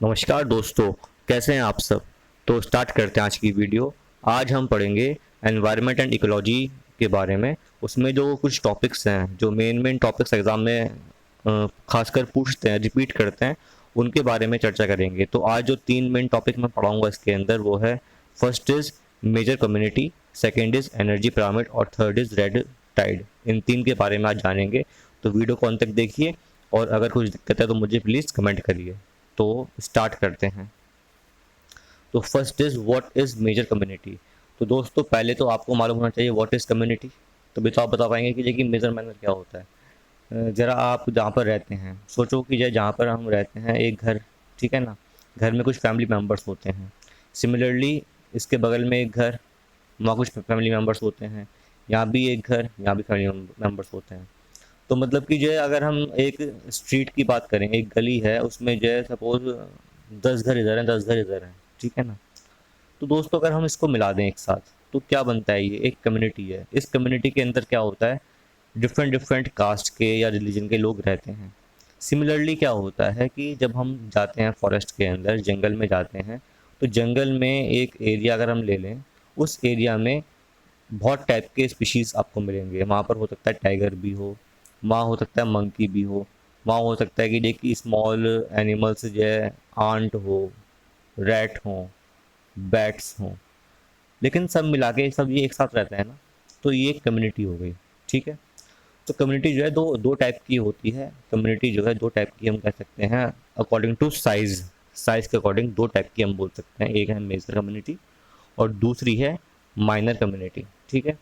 नमस्कार दोस्तों, कैसे हैं आप सब। तो स्टार्ट करते हैं आज की वीडियो। आज हम पढ़ेंगे एनवायरनमेंट एंड इकोलॉजी के बारे में। उसमें जो कुछ टॉपिक्स हैं, जो मेन टॉपिक्स एग्जाम में खासकर पूछते हैं, रिपीट करते हैं, उनके बारे में चर्चा करेंगे। तो आज जो तीन मेन टॉपिक मैं पढ़ाऊंगा इसके अंदर वो है, first is major community, second is energy pyramid और थर्ड इज़ रेड टाइड। इन तीन के बारे में आज जानेंगे। तो वीडियो को अंत तक देखिए और अगर कुछ दिक्कत है तो मुझे प्लीज़ कमेंट करिए। तो स्टार्ट करते हैं। तो first is what is major community. तो दोस्तों पहले तो आपको मालूम होना चाहिए व्हाट इज़ कम्युनिटी। तो भी तो आप बता पाएंगे कि देखिए मेजर मैनर क्या होता है। ज़रा आप जहाँ पर रहते हैं सोचो कि जहाँ पर हम रहते हैं एक घर, ठीक है ना। घर में कुछ फैमिली मेम्बर्स होते हैं। सिमिलरली इसके बगल में एक घर, वहाँ कुछ फैमिली मेम्बर्स होते हैं। यहाँ भी एक घर, यहाँ भी फैमिली मेम्बर्स होते हैं। तो मतलब कि जो है अगर हम एक स्ट्रीट की बात करें, एक गली है, उसमें जो है सपोज 10 घर इधर हैं, 10 घर इधर हैं, ठीक है ना। तो दोस्तों अगर हम इसको मिला दें एक साथ तो क्या बनता है, ये एक कम्युनिटी है। इस कम्युनिटी के अंदर क्या होता है, डिफरेंट डिफरेंट कास्ट के या रिलीजन के लोग रहते हैं। सिमिलरली क्या होता है कि जब हम जाते हैं फॉरेस्ट के अंदर, जंगल में जाते हैं, तो जंगल में एक एरिया अगर हम ले लें, उस एरिया में बहुत टाइप के स्पीशीज़ आपको मिलेंगे। वहाँ पर हो सकता है टाइगर भी हो, वहाँ हो सकता है मंकी भी हो, वहाँ हो सकता है कि देखिए स्मॉल एनिमल्स जो है आंट हो, रैट हो, बैट्स हों। लेकिन सब मिला के सब ये एक साथ रहता है ना, तो ये एक कम्युनिटी हो गई। ठीक है। तो कम्युनिटी जो है दो दो टाइप की होती है। कम्युनिटी जो है दो टाइप की हम कह सकते हैं, अकॉर्डिंग टू साइज़। साइज़ के अकॉर्डिंग दो टाइप की हम बोल सकते हैं। एक है मेजर कम्युनिटी और दूसरी है माइनर कम्युनिटी। ठीक है।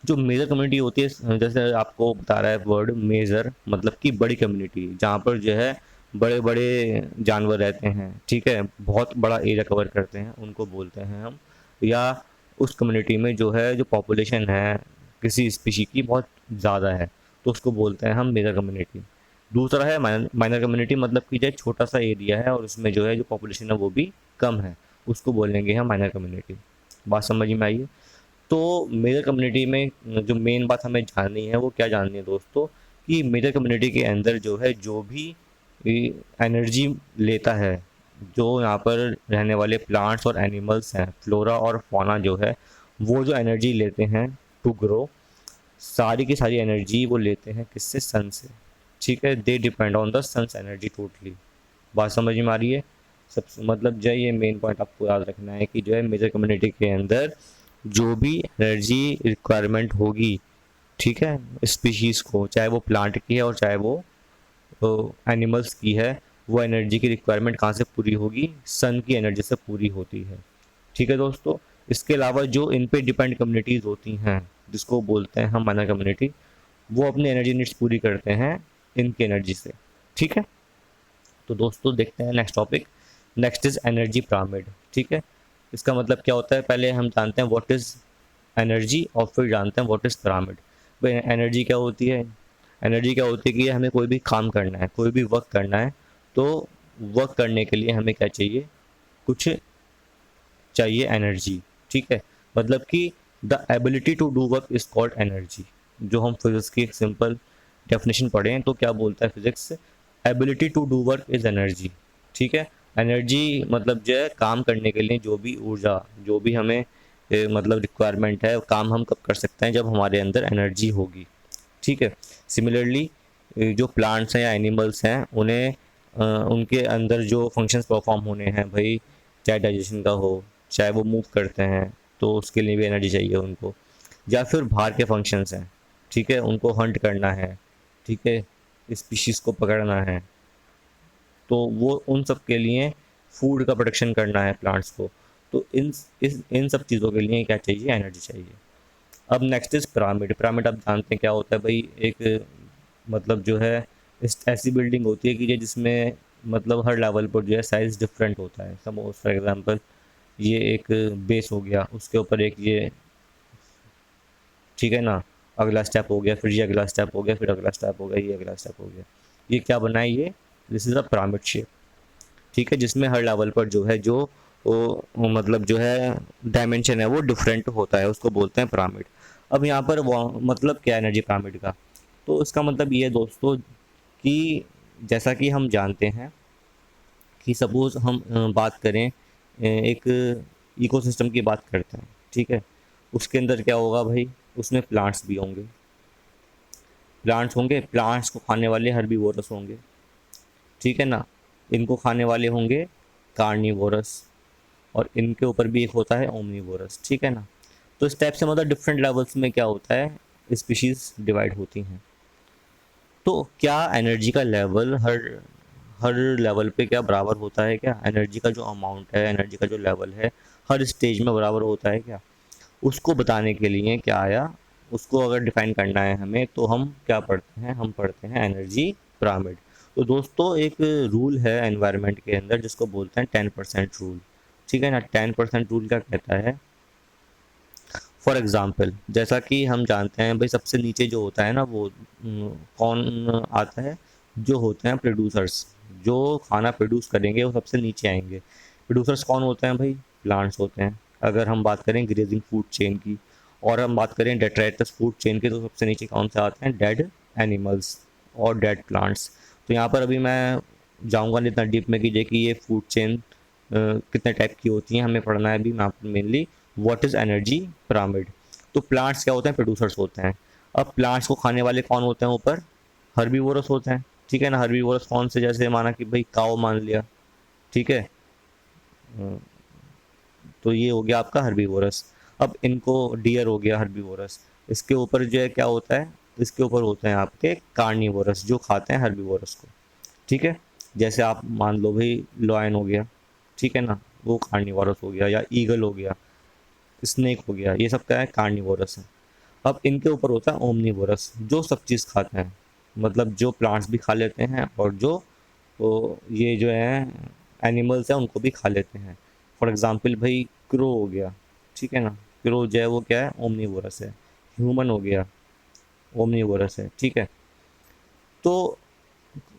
जो मेजर कम्युनिटी होती है, जैसे आपको बता रहा है वर्ड मेजर, मतलब कि बड़ी कम्युनिटी, जहाँ पर जो है बड़े बड़े जानवर रहते हैं, ठीक है, बहुत बड़ा एरिया कवर करते हैं, उनको बोलते हैं हम। या उस कम्युनिटी में जो है जो पॉपुलेशन है किसी स्पीशी की बहुत ज़्यादा है, तो उसको बोलते हैं हम मेजर कम्युनिटी। दूसरा है माइनर कम्युनिटी, मतलब कि जो छोटा सा एरिया है और उसमें जो है जो पॉपुलेशन है वो भी कम है, उसको बोलेंगे हम माइनर कम्युनिटी। बात समझ में आई है। तो मेजर कम्युनिटी में जो मेन बात हमें जाननी है वो क्या जाननी है दोस्तों, कि मेजर कम्युनिटी के अंदर जो है जो भी एनर्जी लेता है, जो यहाँ पर रहने वाले प्लांट्स और एनिमल्स हैं, फ्लोरा और फौना जो है, वो जो एनर्जी लेते हैं टू ग्रो, सारी की सारी एनर्जी वो लेते हैं किससे, सन से। ठीक है। They depend on the sun's energy totally. बात समझ में आ रही है। सब मतलब जो है ये मेन पॉइंट आपको याद रखना है कि जो है मेजर कम्युनिटी के अंदर जो भी एनर्जी रिक्वायरमेंट होगी, ठीक है, स्पीशीज़ को, चाहे वो प्लांट की है और चाहे वो एनिमल्स की है, वो एनर्जी की रिक्वायरमेंट कहाँ से पूरी होगी, सन की एनर्जी से पूरी होती है। ठीक है दोस्तों। इसके अलावा जो इन पे डिपेंड कम्युनिटीज़ होती हैं, जिसको बोलते हैं हम माइनर कम्युनिटी, वो अपनी एनर्जी नीड्स पूरी करते हैं इनकी एनर्जी से। ठीक है। तो दोस्तों देखते हैं next topic. Next is energy pyramid. ठीक है। इसका मतलब क्या होता है, पहले हम जानते हैं व्हाट इज़ एनर्जी और फिर जानते हैं व्हाट इज़ पिरामिड। भाई एनर्जी क्या होती है। एनर्जी क्या होती है कि हमें कोई भी काम करना है, कोई भी वर्क करना है, तो वर्क करने के लिए हमें क्या चाहिए, कुछ चाहिए एनर्जी। ठीक है। मतलब कि the ability to do work is called energy. जो हम फिजिक्स की एक सिंपल डेफिनेशन पढ़ें तो क्या बोलता है physics, ability to do work is energy. ठीक है। एनर्जी मतलब जो है काम करने के लिए जो भी ऊर्जा, जो भी हमें मतलब रिक्वायरमेंट है, काम हम कब कर सकते हैं, जब हमारे अंदर एनर्जी होगी। ठीक है। सिमिलरली जो प्लांट्स हैं या एनिमल्स हैं, उन्हें उनके अंदर जो फंक्शंस परफॉर्म होने हैं भाई, चाहे डाइजेशन का हो, चाहे वो मूव करते हैं तो उसके लिए भी एनर्जी चाहिए उनको, या फिर बाहर के फंक्शंस हैं, ठीक है, उनको हंट करना है, ठीक है, स्पीशीज़ को पकड़ना है, तो वो उन सब के लिए फूड का प्रोडक्शन करना है प्लांट्स को। तो इन सब चीज़ों के लिए क्या चाहिए, एनर्जी चाहिए। अब नेक्स्ट इज पिरामिड। पिरामिड आप जानते हैं क्या होता है भाई, एक मतलब जो है ऐसी बिल्डिंग होती है कि ये जिसमें मतलब हर लेवल पर जो है साइज डिफरेंट होता है। सपोज फॉर एग्जांपल ये एक बेस हो गया, उसके ऊपर एक ये, ठीक है ना, अगला स्टेप हो गया, फिर ये अगला स्टेप हो गया, फिर अगला स्टेप हो गया, ये अगला स्टेप हो गया। ये क्या बना है, ये this is a pyramid shape. ठीक है। जिसमें हर लेवल पर जो है जो वो मतलब जो है डायमेंशन है वो डिफरेंट होता है, उसको बोलते हैं पिरामिड। अब यहाँ पर वो मतलब क्या है एनर्जी पिरामिड का, तो इसका मतलब ये है दोस्तों कि जैसा कि हम जानते हैं कि सपोज़ हम बात करें एक इकोसिस्टम की बात करते हैं, ठीक है। उसके अंदर क्या होगा भाई, उसमें प्लांट्स भी होंगे, प्लांट्स को खाने वाले हर्बीवोरस होंगे, ठीक है ना। इनको खाने वाले होंगे कार्निवोरस, और इनके ऊपर भी एक होता है ओमनीवोरस, ठीक है ना। तो इस टाइप से मतलब डिफरेंट लेवल्स में क्या होता है, स्पीशीज डिवाइड होती हैं। तो क्या एनर्जी का लेवल हर हर लेवल पे क्या बराबर होता है क्या, एनर्जी का जो अमाउंट है, एनर्जी का जो लेवल है, हर स्टेज में बराबर होता है क्या? उसको बताने के लिए क्या आया, उसको अगर डिफाइन करना है हमें, तो हम क्या पढ़ते हैं, हम पढ़ते हैं एनर्जी पिरामिड। तो दोस्तों एक रूल है एनवायरनमेंट के अंदर जिसको बोलते हैं 10% रूल, ठीक है ना। 10% रूल क्या कहता है? फॉर एग्ज़ाम्पल जैसा कि हम जानते हैं भाई, सबसे नीचे जो होता है ना वो कौन आता है, जो होते हैं प्रोड्यूसर्स, जो खाना प्रोड्यूस करेंगे वो सबसे नीचे आएंगे। प्रोड्यूसर्स कौन होते हैं भाई? प्लांट्स होते हैं। अगर हम बात करें ग्रेजिंग फूड चेन की, और हम बात करें डेट्राइटस फूड चेन की, तो सबसे नीचे कौन से आते हैं? डेड एनिमल्स और डेड प्लांट्स। तो यहाँ पर अभी मैं जाऊँगा नहीं इतना डीप में कि ये फूड चेन कितने टाइप की होती हैं, हमें पढ़ना है अभी। मैं आपको mainly what is energy pyramid. तो प्लांट्स क्या होते हैं? प्रोड्यूसर्स होते हैं। अब प्लांट्स को खाने वाले कौन होते हैं ऊपर? हर्बीवोरस होते हैं, ठीक है ना। हर्बीवोरस कौन से? जैसे माना कि भाई काऊ मान लिया, ठीक है। तो ये हो गया आपका हर्बीवोरस। अब इनको डियर हो गया हर्बीवोरस। इसके ऊपर जो है क्या होता है, इसके ऊपर होते हैं आपके कार्निवोरस जो खाते हैं हर्बीवोरस को, ठीक है। जैसे आप मान लो भाई लॉयन हो गया, ठीक है ना, वो कार्निवोरस हो गया, या ईगल हो गया, स्नेक हो गया, ये सब क्या है? कार्निवोरस है। अब इनके ऊपर होता है ओमनीवोरस जो सब चीज़ खाते हैं, मतलब जो प्लांट्स भी खा लेते हैं और जो ये जो है एनिमल्स हैं उनको भी खा लेते हैं। फॉर एग्जांपल भाई क्रो हो गया, ठीक है ना। क्रो जो है वो क्या है? ओमनीवोरस है। ह्यूमन हो गया, ओमनीवोरस है, ठीक है। तो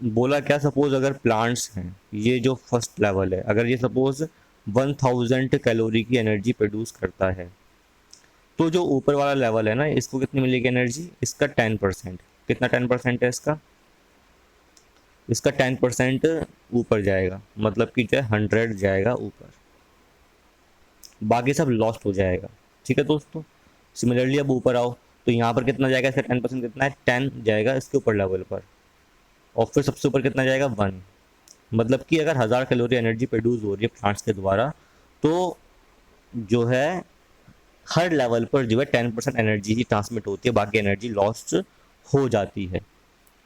बोला क्या, सपोज अगर प्लांट्स हैं, ये जो फर्स्ट लेवल है, अगर ये सपोज 1000 कैलोरी की एनर्जी प्रोड्यूस करता है, तो जो ऊपर वाला लेवल है ना, इसको कितनी मिलेगी एनर्जी? इसका 10%। कितना 10% है इसका? इसका 10% ऊपर जाएगा, मतलब कि जो है 100 जाएगा ऊपर, बाकी सब लॉस्ट हो जाएगा, ठीक है दोस्तों। सिमिलरली अब ऊपर आओ, तो यहाँ पर कितना जाएगा? इसका 10% कितना है? 10 जाएगा इसके ऊपर लेवल पर, और फिर सबसे ऊपर कितना जाएगा? 1। मतलब कि अगर 1000 कैलोरी एनर्जी प्रोड्यूस हो रही है प्लांट्स के द्वारा, तो जो है हर लेवल पर जो है 10% एनर्जी ही ट्रांसमिट होती है, बाकी एनर्जी लॉस्ट हो जाती है।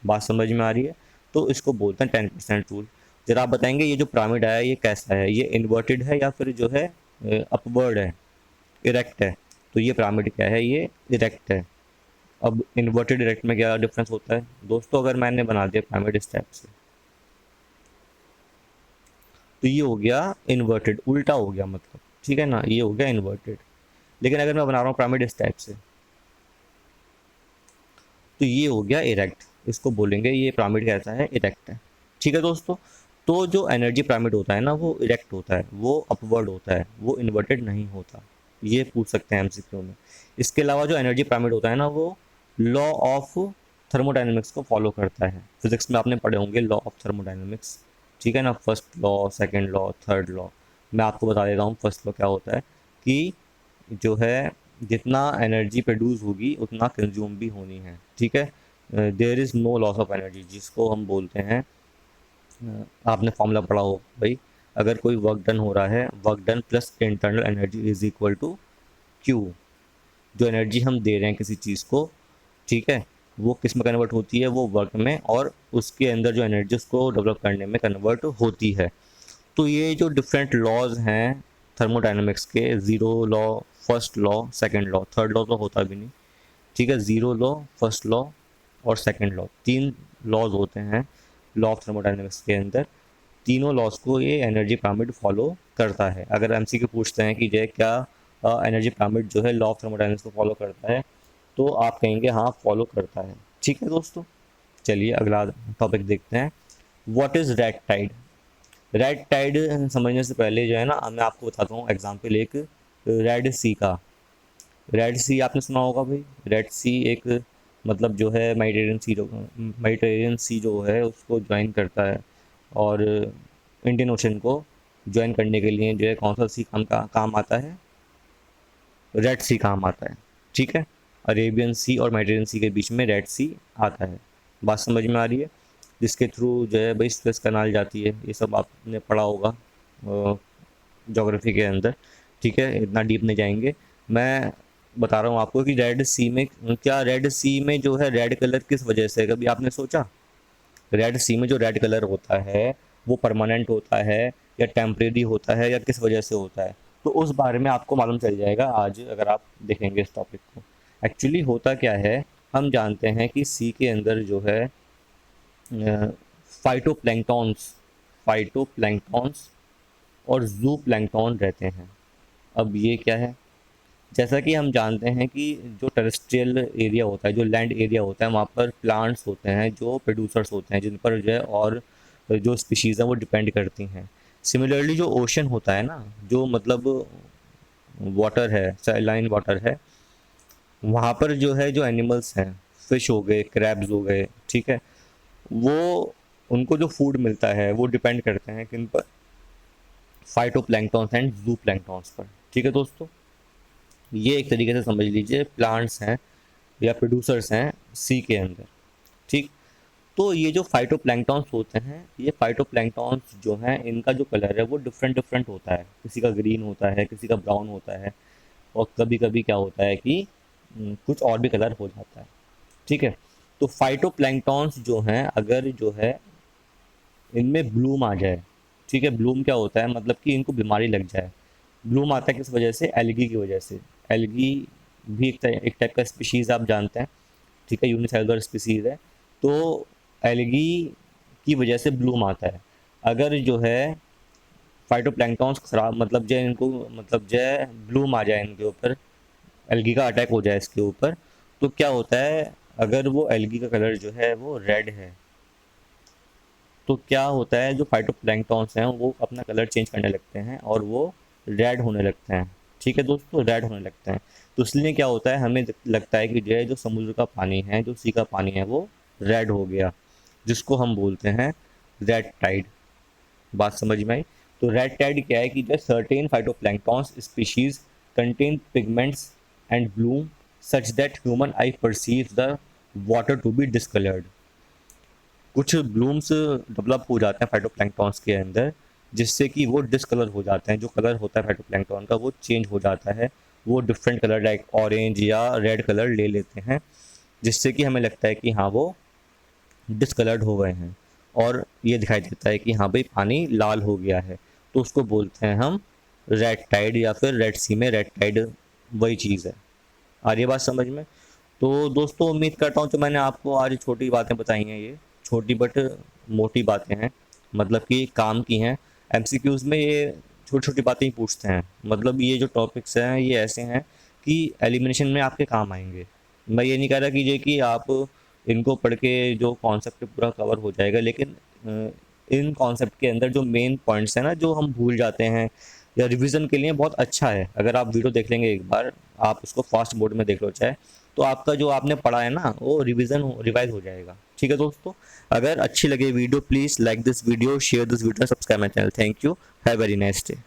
बात समझ में आ रही है? तो इसको बोलते हैं 10% रूल। जरा आप बताएंगे ये जो पिरामिड आया ये कैसा है, ये इन्वर्टेड है या फिर जो है अपवर्ड है, इरेक्ट है? तो ये पिरामिड क्या है? ये इरेक्ट है। अब इन्वर्टेड इरेक्ट में क्या डिफरेंस होता है दोस्तों? अगर मैंने बना दिया पिरामिड इस टाइप से, तो ये हो गया इन्वर्टेड, उल्टा हो गया मतलब, ठीक है ना, ये हो गया इन्वर्टेड। लेकिन अगर मैं बना रहा हूँ पिरामिड इस टाइप से, तो ये हो गया इरेक्ट। इसको बोलेंगे ये पिरामिड कैसा है? इरेक्ट है, ठीक है दोस्तों। तो जो एनर्जी पिरामिड होता है ना वो इरेक्ट होता है, वो अपवर्ड होता है, वो इन्वर्टेड नहीं होता। ये पूछ सकते हैं एमसीक्यू में। इसके अलावा जो एनर्जी पिरामिड होता है ना वो लॉ ऑफ थर्मोडाइनमिक्स को फॉलो करता है। फिजिक्स में आपने पढ़े होंगे लॉ ऑफ थर्मोडाइनमिक्स, ठीक है ना। First law, second law, third law. मैं आपको बता देता हूँ फर्स्ट लॉ क्या होता है, कि जो है जितना एनर्जी प्रोड्यूस होगी उतना कंज्यूम भी होनी है, ठीक है। There is no loss of energy, जिसको हम बोलते हैं आपने फॉर्मूला पढ़ा हो भाई, अगर कोई वर्क डन हो रहा है, work done plus internal energy is equal to Q. जो एनर्जी हम दे रहे हैं किसी चीज़ को, ठीक है, वो किस में कन्वर्ट होती है? वो वर्क में, और उसके अंदर जो एनर्जी उसको डेवलप करने में कन्वर्ट होती है। तो ये जो डिफरेंट लॉज हैं थर्मोडाइनमिक्स के, zero law, first law, second law, third law तो होता भी नहीं, ठीक है। ज़ीरो लॉ, फर्स्ट लॉ और सेकंड लॉ, 3 लॉज होते हैं लॉ ऑफ थर्मोडाइनमिक्स के अंदर। तीनों लॉज को ये एनर्जी पिरामिड फॉलो करता है। अगर एमसीक्यू पूछते हैं कि जो है क्या एनर्जी पिरामिड जो है लॉ ऑफ थर्मोडाइनमिक्स को फॉलो करता है, तो आप कहेंगे हाँ फॉलो करता है, ठीक है दोस्तों। चलिए अगला टॉपिक देखते हैं, what is red tide. Red tide समझने से पहले जो है ना, मैं आपको बताता हूँ एग्जांपल एक रेड सी का। रेड सी आपने सुना होगा भाई। रेड सी एक मतलब जो है मेडिटेरेनियन सी जो है उसको ज्वाइन करता है, और इंडियन ओशन को ज्वाइन करने के लिए जो है कौन सा सी काम आता है, रेड सी काम आता है। ठीक है, अरेबियन सी और मेडिटेरियन सी के बीच में रेड सी आता है। बात समझ में आ रही है? जिसके थ्रू जो है भाई सुएज कनाल जाती है, ये सब आपने पढ़ा होगा ज्योग्राफी के अंदर। ठीक है, इतना डीप नहीं जाएंगे। मैं बता रहा हूँ आपको कि रेड सी में, क्या रेड सी में जो है रेड कलर किस वजह से, कभी आपने सोचा? रेड सी में जो रेड कलर होता है वो परमानेंट होता है या टेम्परेरी होता है या किस वजह से होता है? तो उस बारे में आपको मालूम चल जाएगा आज अगर आप देखेंगे इस टॉपिक को। एक्चुअली होता क्या है, हम जानते हैं कि सी के अंदर जो है फाइटोप्लैंक्टॉन्स फाइटोप्लैंक्टॉन्स और जू प्लैंक्टॉन रहते हैं। अब ये क्या है? जैसा कि हम जानते हैं कि जो टेरेस्ट्रियल एरिया होता है, जो लैंड एरिया होता है, वहाँ पर प्लांट्स होते हैं जो प्रोड्यूसर्स होते हैं, जिन पर जो है और जो स्पीशीज़ हैं वो डिपेंड करती हैं। सिमिलरली जो ओशन होता है ना, जो मतलब वाटर है, सैलाइन वाटर है, वहाँ पर जो है जो एनिमल्स हैं, फिश हो गए, क्रैब्स हो गए, ठीक है, वो उनको जो फूड मिलता है वो डिपेंड करते हैं किन पर? फाइटोप्लैंक्टॉन्स एंड जू प्लैंक्टॉन्स पर। ठीक है दोस्तों, ये एक तरीके से समझ लीजिए प्लांट्स हैं या प्रोड्यूसर्स हैं सी के अंदर। ठीक, तो ये जो फाइटोप्लैंक्टॉन्स होते हैं, ये फाइटोप्लैंक्टॉन्स जो हैं इनका जो कलर है वो डिफरेंट डिफरेंट होता है। किसी का ग्रीन होता है, किसी का ब्राउन होता है, और कभी कभी क्या होता है कि कुछ और भी कलर हो जाता है। ठीक है, तो फाइटोप्लैंक्टॉन्स जो हैं अगर जो है इनमें ब्लूम आ जाए, ठीक है, ब्लूम क्या होता है, मतलब कि इनको बीमारी लग जाए। ब्लूम आता है किस वजह से? एल्गी की वजह से। एल्गी भी एक टाइप का स्पीशीज़ आप जानते हैं, ठीक है, यूनिसेलुलर स्पीशीज़ है। तो एल्गी की वजह से ब्लूम आता है। अगर जो है फाइटोप्लैंक्टॉन्स खराब, मतलब जो इनको, मतलब जो ब्लूम आ जाए इनके ऊपर, एल्गी का अटैक हो जाए इसके ऊपर, तो क्या होता है, अगर वो एल्गी का कलर जो है वो रेड है, तो क्या होता है, जो फाइटोप्लैंक्टॉन्स हैं वो अपना कलर चेंज करने लगते हैं और वो रेड होने लगते हैं। ठीक है दोस्तों, रेड होने लगते हैं। तो इसलिए क्या होता है, हमें लगता है कि जो समुद्र का पानी है, जो सी का पानी है, वो रेड हो गया, जिसको हम बोलते हैं रेड टाइड। बात समझ में आई? तो रेड टाइड क्या है कि जो certain phytoplanktons species contain pigments and bloom such that human eye perceive the water to be discoloured. कुछ ब्लूम्स डेवलप हो जाते हैं फाइटोप्लैंक्टॉन्स के अंदर, जिससे कि वो डिसकलर हो जाते हैं। जो कलर होता है फाइटोप्लैंक्टॉन का वो चेंज हो जाता है, वो डिफरेंट कलर लाइक ऑरेंज या रेड कलर ले लेते हैं, जिससे कि हमें लगता है कि हाँ वो डिसकलर्ड हो गए हैं, और ये दिखाई देता है कि हाँ भाई पानी लाल हो गया है। तो उसको बोलते हैं हम रेड टाइड, या फिर रेड सी में रेड टाइड वही चीज़ है। आ रही है बात समझ में? तो दोस्तों उम्मीद करता हूँ जो मैंने आपको आज छोटी बातें बताई हैं, ये छोटी बट मोटी बातें हैं, मतलब कि काम की हैं। एमसीक्यूज़ में ये छोटी छोटी बातें ही पूछते हैं, मतलब ये जो टॉपिक्स हैं ये ऐसे हैं कि एलिमिनेशन में आपके काम आएंगे। मैं ये नहीं कह रहा कि ये कि आप इनको पढ़ के जो कॉन्सेप्ट पूरा कवर हो जाएगा, लेकिन इन कॉन्सेप्ट के अंदर जो मेन पॉइंट्स हैं ना, जो हम भूल जाते हैं, या रिवीजन के लिए बहुत अच्छा है। अगर आप वीडियो देख लेंगे एक बार, आप उसको फास्ट मोड में देख लो चाहे, तो आपका जो आपने पढ़ा है ना वो रिवाइज हो जाएगा। ठीक है दोस्तों, अगर अच्छी लगे video please like this video, share this video, subscribe my channel. Thank you, have very nice day.